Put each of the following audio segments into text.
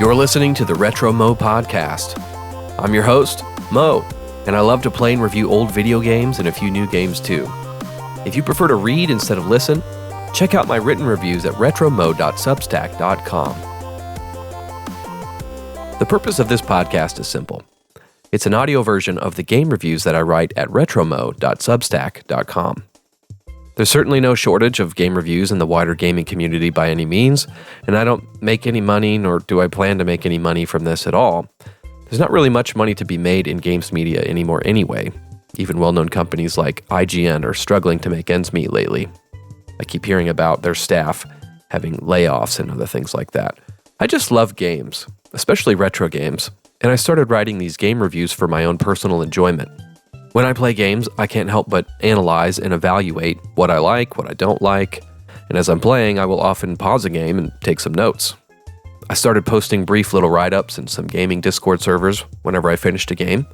You're listening to the Retro Mo Podcast. I'm your host, Mo, and I love to play and review old video games and a few new games too. If you prefer to read instead of listen, check out my written reviews at retromo.substack.com. The purpose of this podcast is simple. It's an audio version of the game reviews that I write at retromo.substack.com. There's certainly no shortage of game reviews in the wider gaming community by any means, and I don't make any money, nor do I plan to make any money from this at all. There's not really much money to be made in games media anymore anyway. Even well-known companies like IGN are struggling to make ends meet lately. I keep hearing about their staff having layoffs and other things like that. I just love games, especially retro games, and I started writing these game reviews for my own personal enjoyment. When I play games, I can't help but analyze and evaluate what I like, what I don't like, and as I'm playing, I will often pause a game and take some notes. I started posting brief little write-ups in some gaming Discord servers whenever I finished a game,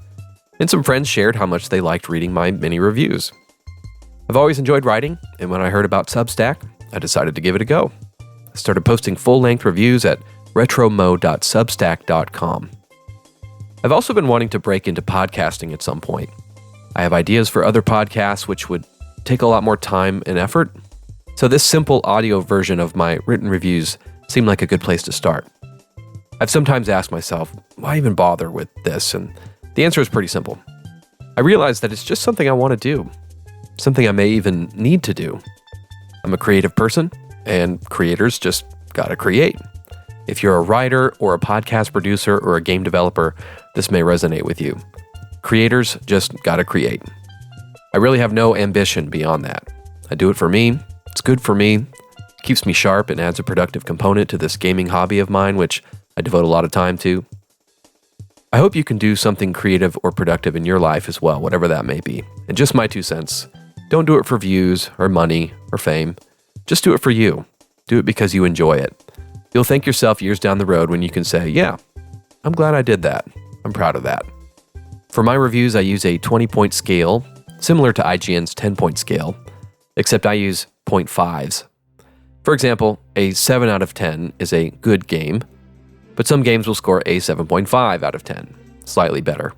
and some friends shared how much they liked reading my mini reviews. I've always enjoyed writing, and when I heard about Substack, I decided to give it a go. I started posting full-length reviews at retromo.substack.com. I've also been wanting to break into podcasting at some point. I have ideas for other podcasts which would take a lot more time and effort, so this simple audio version of my written reviews seemed like a good place to start. I've sometimes asked myself, why even bother with this? And the answer is pretty simple. I realize that it's just something I want to do, something I may even need to do. I'm a creative person, and creators just gotta create. If you're a writer or a podcast producer or a game developer, this may resonate with you. Creators just gotta create. I really have no ambition beyond that. I do it for me, it's good for me, keeps me sharp and adds a productive component to this gaming hobby of mine, which I devote a lot of time to. I hope you can do something creative or productive in your life as well, whatever that may be. And just my 2 cents, don't do it for views or money or fame. Just do it for you. Do it because you enjoy it. You'll thank yourself years down the road when you can say, yeah, I'm glad I did that. I'm proud of that. For my reviews, I use a 20-point scale, similar to IGN's 10-point scale, except I use 0.5s. For example, a 7 out of 10 is a good game, but some games will score a 7.5 out of 10, slightly better.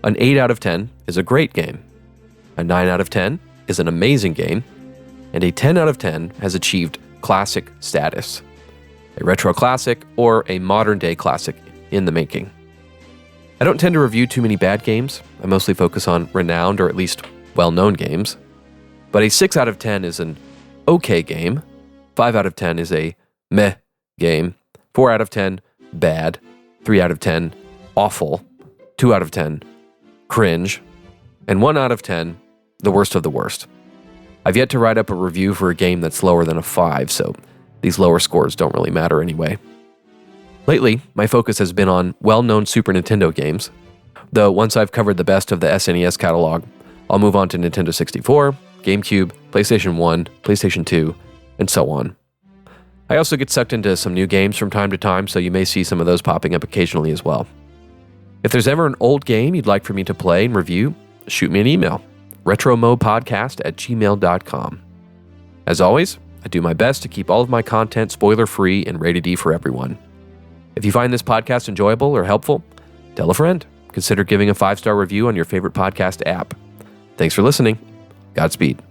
An 8 out of 10 is a great game. A 9 out of 10 is an amazing game, and a 10 out of 10 has achieved classic status. A retro classic or a modern-day classic in the making. I don't tend to review too many bad games. I mostly focus on renowned or at least well-known games. But a 6 out of 10 is an okay game. 5 out of 10 is a meh game. 4 out of 10, bad. 3 out of 10, awful. 2 out of 10, cringe. And 1 out of 10, the worst of the worst. I've yet to write up a review for a game that's lower than a 5, so these lower scores don't really matter anyway. Lately, my focus has been on well-known Super Nintendo games, though once I've covered the best of the SNES catalog, I'll move on to Nintendo 64, GameCube, PlayStation 1, PlayStation 2, and so on. I also get sucked into some new games from time to time, so you may see some of those popping up occasionally as well. If there's ever an old game you'd like for me to play and review, shoot me an email, retromopodcast@gmail.com. As always, I do my best to keep all of my content spoiler-free and rated E for everyone. If you find this podcast enjoyable or helpful, tell a friend. Consider giving a 5-star review on your favorite podcast app. Thanks for listening. Godspeed.